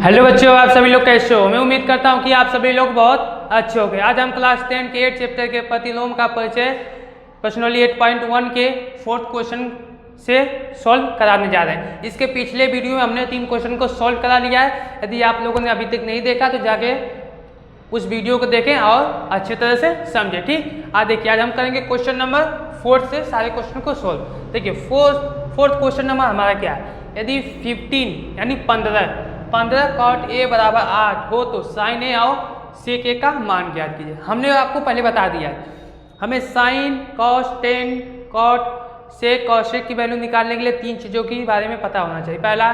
Hello बच्चों, आप सभी लोग कैसे हो। मैं उम्मीद करता हूं कि आप सभी लोग बहुत अच्छे हो गए। आज हम क्लास 10 के 8 चैप्टर के प्रतिलोम का परिचय प्रश्नोली 8.1 के 4th क्वेश्चन से सॉल्व कराने जा रहे हैं। इसके पिछले वीडियो में हमने 3 क्वेश्चन को सॉल्व करा लिया है। यदि आप लोगों ने अभी तक नहीं देखा तो जाके उस वीडियो को देखें और अच्छी तरह से समझें। ठीक, आज देखिए, आज हम करेंगे क्वेश्चन नंबर 4 से सारे क्वेश्चन को सॉल्व। देखिए, फोर्थ क्वेश्चन नंबर हमारा क्या है। यदि 15 यानी 15 cot A बराबर 8 हो तो साइन ए और सेक ए का मान ज्ञात कीजिए। हमने आपको पहले बता दिया है, हमें साइन, कॉस, टेन, कॉट, सेक, कॉसेक की वैल्यू निकालने के लिए 3 चीज़ों के बारे में पता होना चाहिए। पहला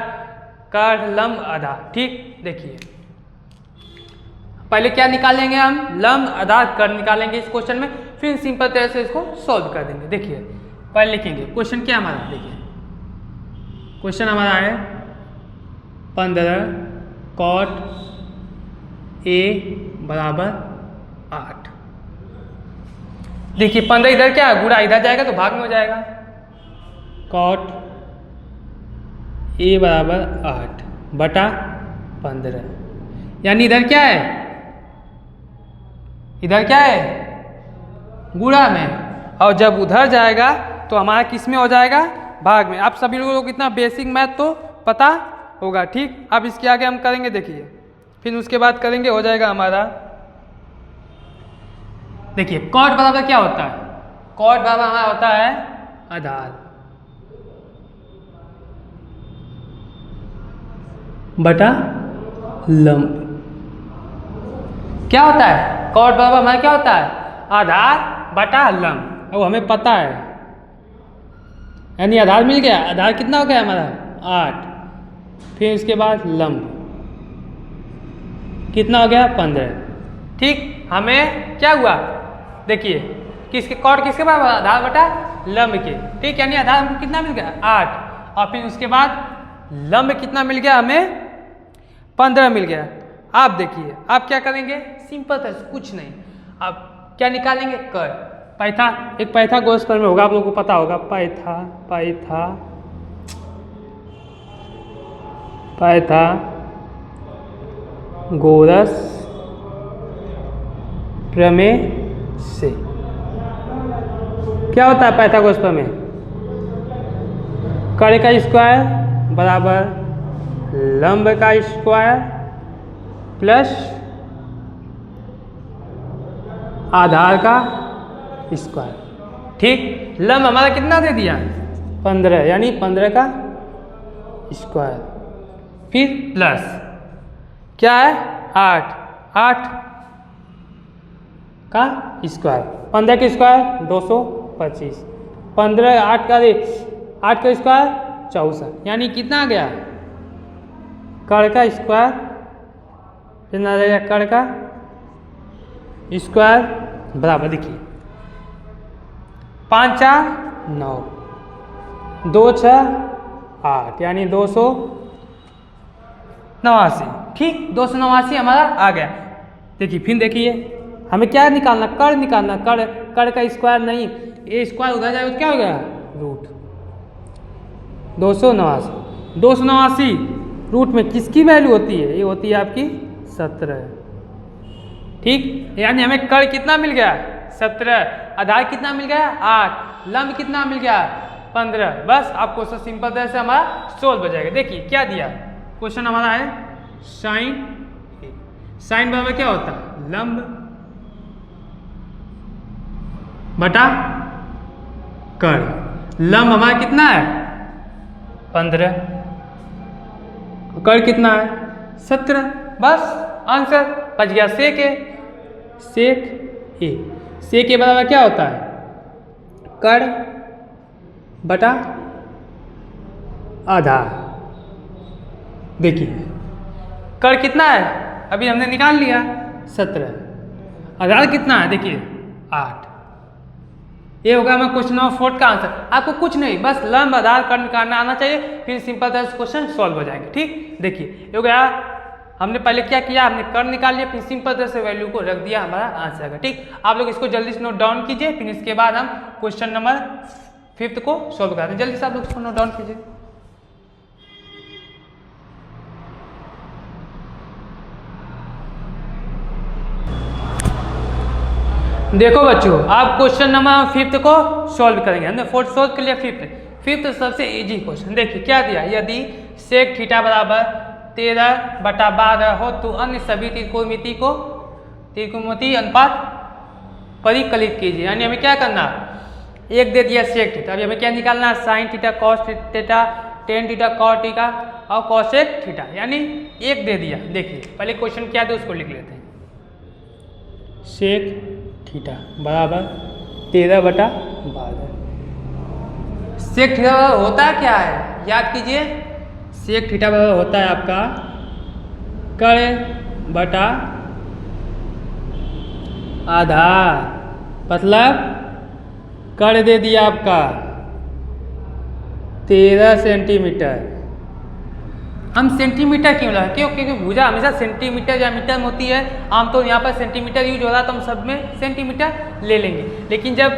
कर्ल, लंब, आधार। ठीक, देखिए पहले क्या निकालेंगे हम, लंब, आधार, कर्ल निकालेंगे इस क्वेश्चन में, फिर सिंपल तरह से इसको सॉल्व कर देंगे। देखिए पहले लिखेंगे क्वेश्चन क्या हमारा। देखिए क्वेश्चन हमारा है 15 cot A बराबर 8। देखिए 15 इधर क्या है, गुणा इधर जाएगा तो भाग में हो जाएगा। cot A बराबर 8 बटा 15, यानी इधर क्या है, इधर क्या है, गुणा में, और जब उधर जाएगा तो हमारा किस में हो जाएगा, भाग में। आप सभी लोगों को इतना बेसिक मैथ तो पता होगा। ठीक, अब इसके आगे हम करेंगे, देखिए फिर उसके बाद करेंगे, हो जाएगा हमारा। देखिए कॉट बराबर क्या होता है, कॉट बराबर हमारा होता है आधार बटा लंब। क्या होता है, कॉट बराबर हमारा क्या होता है, आधार बटा लंब। अब हमें पता है, यानी आधार मिल गया। आधार कितना हो गया हमारा 8, फिर इसके बाद लंब कितना हो गया 15। ठीक, हमें क्या हुआ, देखिए किसके कॉट किसके बाद, आधार बटा लंब के। ठीक, यानी आधार हमको कितना मिल गया 8, और फिर उसके बाद लंब कितना मिल गया हमें 15 मिल गया। आप देखिए आप क्या करेंगे, सिंपल था, कुछ नहीं, आप क्या निकालेंगे, कर पैथा, एक पाइथागोरस में होगा, आप लोगों को पता होगा, पाइथागोरस प्रमेय से क्या होता है, पाइथागोरस प्रमेय, कर्ल का स्क्वायर बराबर लंब का स्क्वायर प्लस आधार का स्क्वायर। ठीक, लंब हमारा कितना दे दिया 15, यानी 15 का स्क्वायर, फिर प्लस क्या है 8 का स्क्वायर, 15 का स्क्वायर 225, 15 8 का 8 का स्क्वायर 64, यानी कितना आ गया, कर्ल का स्क्वायर, कितना आ जाएगा कर्ल का स्क्वायर बराबर, देखिए 5 4 9, 2 6 8, यानी 289। ठीक, 289 हमारा आ गया। देखिए फिर देखिए हमें क्या निकालना, कर्ल निकालना, कर्ल का स्क्वायर नहीं, ये स्क्वायर उधर जाएगा तो क्या हो गया रूट, 289 रूट में किसकी वैल्यू होती है, ये होती है आपकी 17। ठीक, यानी हमें कर्ल कितना मिल गया 17, आधार कितना मिल गया 8, लंब कितना मिल गया 15। बस आप क्वेश्चन सिंपल तरह से हमारा सोल्व हो जाएगा। देखिए क्या दिया, क्वेश्चन हमारा है साइन बराबर क्या होता है, लंब बटा कर्ल। लंब हमारा कितना है 15, कर्ल कितना है 17। बस आंसर बच गया। सेक ए बराबर क्या होता है, कर्ल बटा आधार। देखिए कर्ल कितना है, अभी हमने निकाल लिया 17, आधार कितना है, देखिए 8। ये होगा हमारा क्वेश्चन नंबर 4 का आंसर। आपको कुछ नहीं, बस लंब, आधार, कर्ल निकालना आना चाहिए, फिर सिंपल तरह से क्वेश्चन सॉल्व हो जाएंगे। ठीक, देखिए ये हो गया, हमने पहले क्या किया, हमने कर्ल निकाल लिया, फिर सिंपल तरह से वैल्यू को रख दिया, हमारा आंसर आएगा। ठीक, आप लोग इसको जल्दी से नोट डाउन कीजिए, फिर इसके बाद हम क्वेश्चन नंबर 5 को सॉल्व करते हैं। जल्दी से आप लोग इसको नोट डाउन कीजिए। देखो बच्चों, आप क्वेश्चन नंबर 5 को सॉल्व करेंगे। हमने 4 सॉल्व कर लिया, 5th सबसे इजी क्वेश्चन। देखिए क्या दिया, यदि सेक थीटा बराबर 13/12 हो तो अन्य सभी त्रिकोणमिति अनुपात परिकलित कीजिए। यानी हमें क्या करना, एक दे दिया सेक थीटा, अभी हमें क्या निकालना है, sine theta, cos theta, tan theta, cot theta और कॉसेक थीटा, यानी एक दे दिया। देखिए पहले क्वेश्चन क्या था उसको लिख लेते हैं। सेक थीटा बराबर 13/12। सेक थीटा होता क्या है, याद कीजिए, सेक थीटा बराबर होता है आपका कर्ण बटा आधार, मतलब कर्ण दे दिया आपका 13 सेंटीमीटर। हम सेंटीमीटर क्यों लाए, क्योंकि भुजा हमेशा सेंटीमीटर या मीटर में होती है। आमतौर यहाँ पर सेंटीमीटर यूज हो रहा है तो हम सब में सेंटीमीटर ले लेंगे, लेकिन जब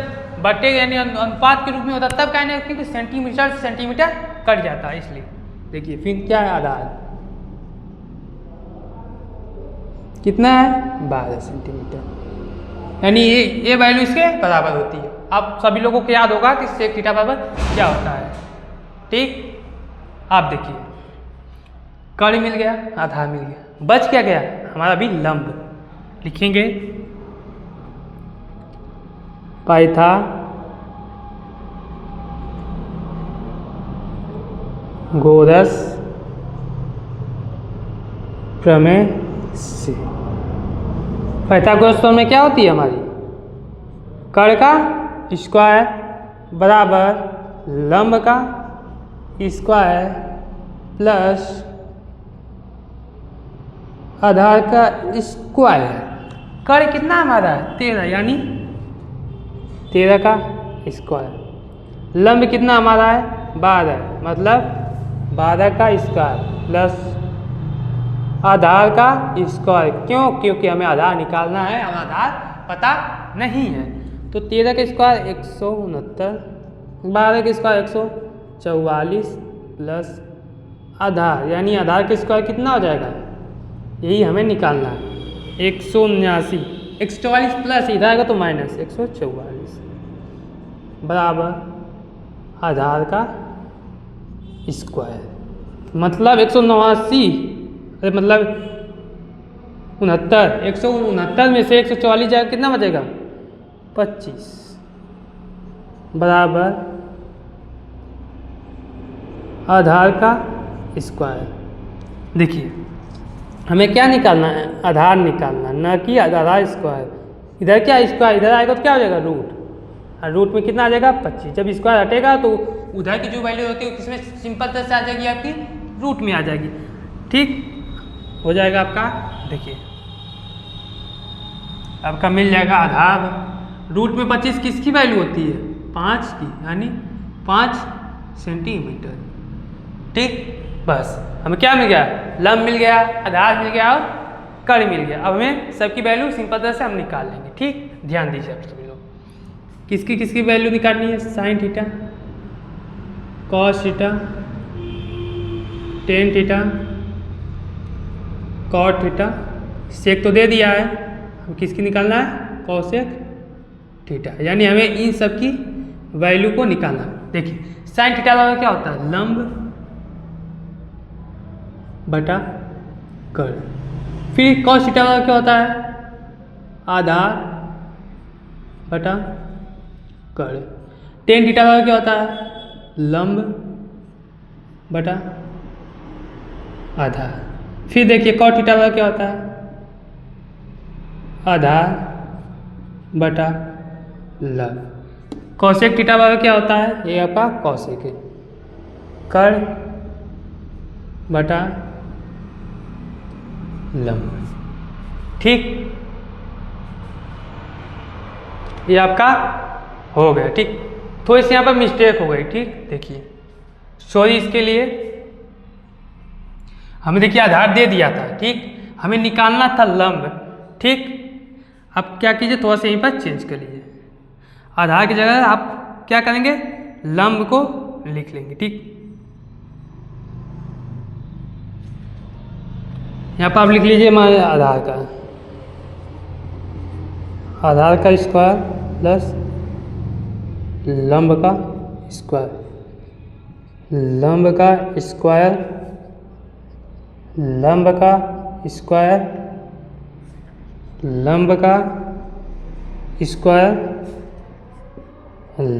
बटे यानी अनुपात के रूप में होता है तब क्या है, क्योंकि सेंटीमीटर से सेंटीमीटर कट जाता है, इसलिए। देखिए फिर क्या है, आधार कितना है, 12 सेंटीमीटर, यानी ये वैल्यू इसके बराबर होती है। आप सभी लोगों को याद होगा कि सेक थीटा बराबर क्या होता है, ठीक। आप देखिए कर्ण मिल गया, आधार मिल गया, बच क्या गया हमारा भी लंब। लिखेंगे पाइथागोरस प्रमेय से। पाइथागोरस प्रमेय में क्या होती है हमारी, कर्ण का स्क्वायर बराबर लंब का स्क्वायर प्लस आधार का स्क्वायर। कर्ण कितना हमारा है 13, यानी 13 का स्क्वायर। लंब कितना हमारा है 12, मतलब 12 का स्क्वायर प्लस आधार का स्क्वायर। क्यों, क्योंकि हमें आधार निकालना है, हमें आधार पता नहीं है। तो 13 का स्क्वायर 169, 12 का स्क्वायर 144 प्लस आधार, यानी आधार का स्क्वायर कितना हो जाएगा, यही हमें निकालना है 179। 144 प्लस इधर आएगा तो माइनस 144 बराबर आधार का स्क्वायर, मतलब 189, मतलब 69। 169 में से 144 जाएगा, कितना बचेगा 25 बराबर आधार का स्क्वायर। देखिए हमें क्या निकालना है, आधार निकालना, न कि आधार स्क्वायर। इधर क्या स्क्वायर, इधर आएगा तो क्या हो जाएगा रूट, और रूट में कितना आ जाएगा 25। जब स्क्वायर हटेगा तो उधर की जो वैल्यू होती है किसमें सिंपल तरह से आ जाएगी, आपकी रूट में आ जाएगी, ठीक हो जाएगा आपका। देखिए आपका मिल जाएगा आधार, रूट में 25 किसकी वैल्यू होती है 5 की, यानी 5 सेंटीमीटर, ठीक। बस हमें क्या मिल गया, लंब मिल गया, आधार मिल गया और कर्ण मिल गया। अब हमें सबकी वैल्यू सिंपल तरह से हम निकाल लेंगे, ठीक। ध्यान दीजिए आप सभी लोग, किसकी किसकी वैल्यू निकालनी है, sine theta, cos theta, tan theta, cot theta. Sec तो दे दिया है, हम किसकी निकालना है, कॉसेक थीटा, यानी हमें इन सब की वैल्यू को निकालना है। देखिए साइन थीटा बराबर क्या होता है, लंब बटा कर्ण। फिर कॉस थीटा बराबर क्या होता है, आधार बटा कर्ण। टेन थीटा बराबर क्या होता है, लंब बटा आधार। फिर देखिए कॉट थीटा बराबर क्या होता है, आधार बटा लंब। कॉसेक थीटा बराबर क्या होता है, ये आपका कॉसेक है, कर्ण बटा लंब, ठीक। ये आपका हो गया, ठीक। थोड़ी सी यहाँ पर मिस्टेक हो गई, ठीक। देखिए सॉरी इसके लिए, हमें देखिए आधार दे दिया था, ठीक, हमें निकालना था लंब, ठीक। अब क्या कीजिए, थोड़ा सा यहीं पर चेंज कर लीजिए, आधार की जगह आप क्या करेंगे, लंब को लिख लेंगे, ठीक। यहाँ पर आप लिख लीजिए हमारे आधार का, आधार का स्क्वायर प्लस लंब का स्क्वायर, लंब का स्क्वायर, लंब का स्क्वायर, लंब का स्क्वायर,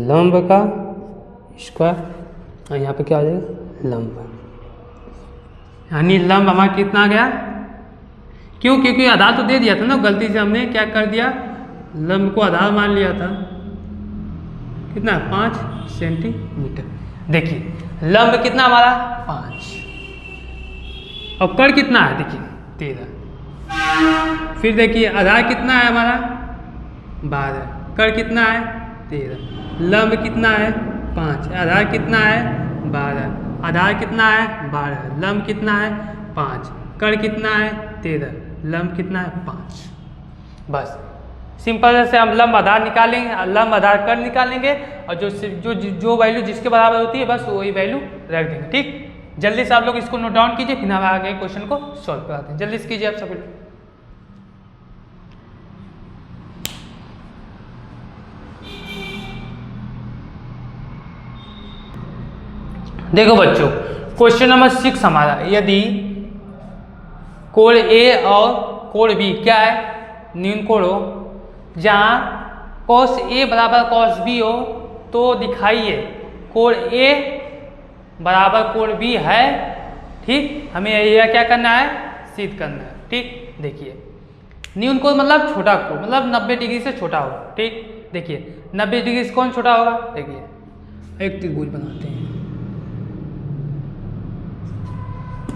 लंब का स्क्वायर, और यहाँ पे क्या हो जाएगा लंब, यानी लंब हमारा कितना आ गया। क्यों? क्योंकि आधार तो दे दिया था ना, गलती से हमने क्या कर दिया, लंब को आधार मान लिया था। कितना? 5 सेंटीमीटर। देखिए लंब कितना हमारा 5 और कण कितना है, देखिए 13। फिर देखिए आधार कितना है हमारा 12, कण कितना है 13, लंब कितना है 5, आधार कितना है 12, आधार कितना है 12, लंब कितना है 5, कण कितना है 13, लंब कितना है 5। बस सिंपल से हम लंब आधार निकालेंगे, लंब आधार कण निकालेंगे और जो वैल्यू जिसके बराबर होती है बस वही वैल्यू रख देंगे। ठीक, जल्दी से आप लोग इसको नोट डाउन कीजिए, फिर हम आगे क्वेश्चन को सॉल्व कराते हैं। जल्दी से कीजिए आप सभी लोग। देखो बच्चों, क्वेश्चन नंबर 6 हमारा, यदि कोण ए और कोण बी क्या है, न्यून कोण हो, जहाँ cos A बराबर cos B हो, तो दिखाइए कोण A बराबर कोण B है। ठीक, हमें यह क्या करना है, सिद्ध करना है। ठीक, देखिए न्यून कोण मतलब छोटा कोण, मतलब 90 डिग्री से छोटा होगा। ठीक, देखिए 90 डिग्री से कौन छोटा होगा, देखिए एक त्रिभुज बनाते हैं,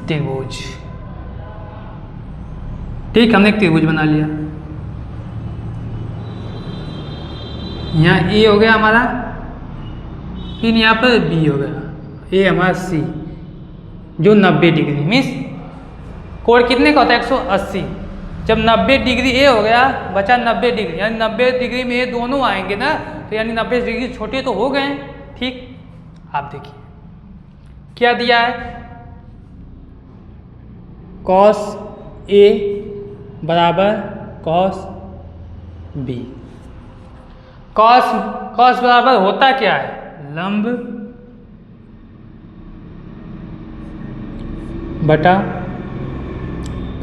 त्रिभुज। ठीक, हमने एक त्रिभुज बना लिया, यहाँ ए हो गया हमारा, फिर यहाँ पर बी हो गया, ए हमारा सी, जो 90 डिग्री मीन्स कोण कितने का होता है 180। जब 90 डिग्री ए हो गया, बचा 90 डिग्री, यानी 90 डिग्री में ये दोनों आएंगे ना, तो यानी 90 डिग्री छोटे तो हो गए। ठीक, आप देखिए क्या दिया है, cos A बराबर cos B। cos बराबर होता क्या है, लंब बटा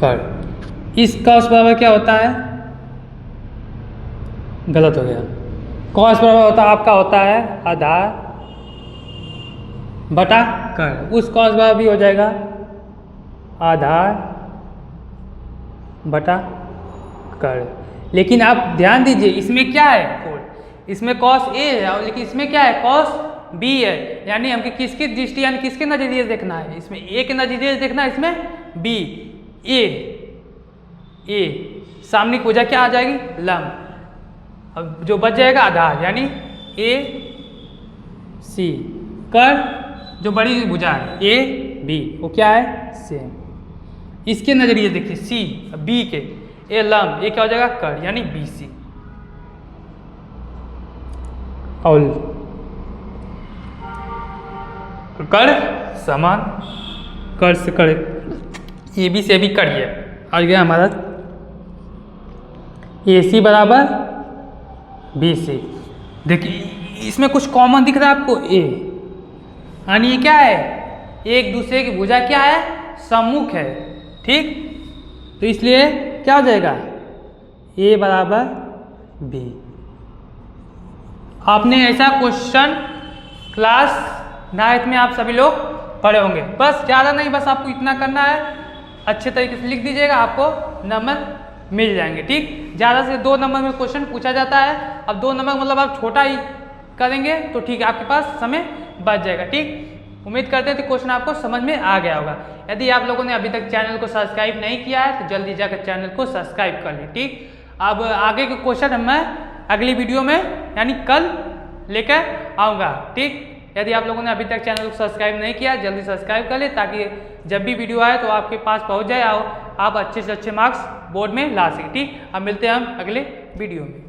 कण। इस cos बराबर क्या होता है, गलत हो गया, cos बराबर होता आपका होता है आधार बटा कण। उस cos बराबर भी हो जाएगा आधार बटा कण। लेकिन आप ध्यान दीजिए, इसमें क्या है कोण, इसमें cos A है, लेकिन इसमें क्या है cos B है, यानी हमको किसकी दृष्टि यानी किसके नजरिए से देखना है, इसमें A के नजरिए से देखना है, इसमें B। A सामने की भुजा क्या आ जाएगी, लंब, अब जो बच जाएगा आधार, यानी A C। कण जो बड़ी भुजा है A B, वो क्या है सेम। इसके नजरिए देखिए C B के, ए लंब, ये क्या हो जाएगा कण, यानी BC। और कण समान, कण से कण, ए बी से भी कट गया, आ गया हमारा AC बराबर BC। देखिए इसमें कुछ कॉमन दिख रहा है आपको, A, यानी ये क्या है, एक दूसरे की भुजा क्या है, सम्मुख है। ठीक, तो इसलिए क्या हो जाएगा, A बराबर B। आपने ऐसा क्वेश्चन क्लास 9th में आप सभी लोग पढ़े होंगे। बस ज़्यादा नहीं, बस आपको इतना करना है, अच्छे तरीके से लिख दीजिएगा, आपको नंबर मिल जाएंगे। ठीक, ज़्यादा से 2 नंबर में क्वेश्चन पूछा जाता है। अब 2 नंबर मतलब आप छोटा ही करेंगे तो ठीक है, आपके पास समय बच जाएगा। ठीक, उम्मीद करते हैं कि क्वेश्चन आपको समझ में आ गया होगा। यदि आप लोगों ने अभी तक चैनल को सब्सक्राइब नहीं किया है तो जल्दी जाकर चैनल को सब्सक्राइब कर लें। ठीक, अब आगे के क्वेश्चन मैं अगली वीडियो में यानी कल लेकर आऊँगा। ठीक, यदि आप लोगों ने अभी तक चैनल को सब्सक्राइब नहीं किया जल्दी सब्सक्राइब कर ले, ताकि जब भी वीडियो आए तो आपके पास पहुँच जाए और आप अच्छे से अच्छे मार्क्स बोर्ड में ला सकें। ठीक, अब मिलते हैं हम अगले वीडियो में।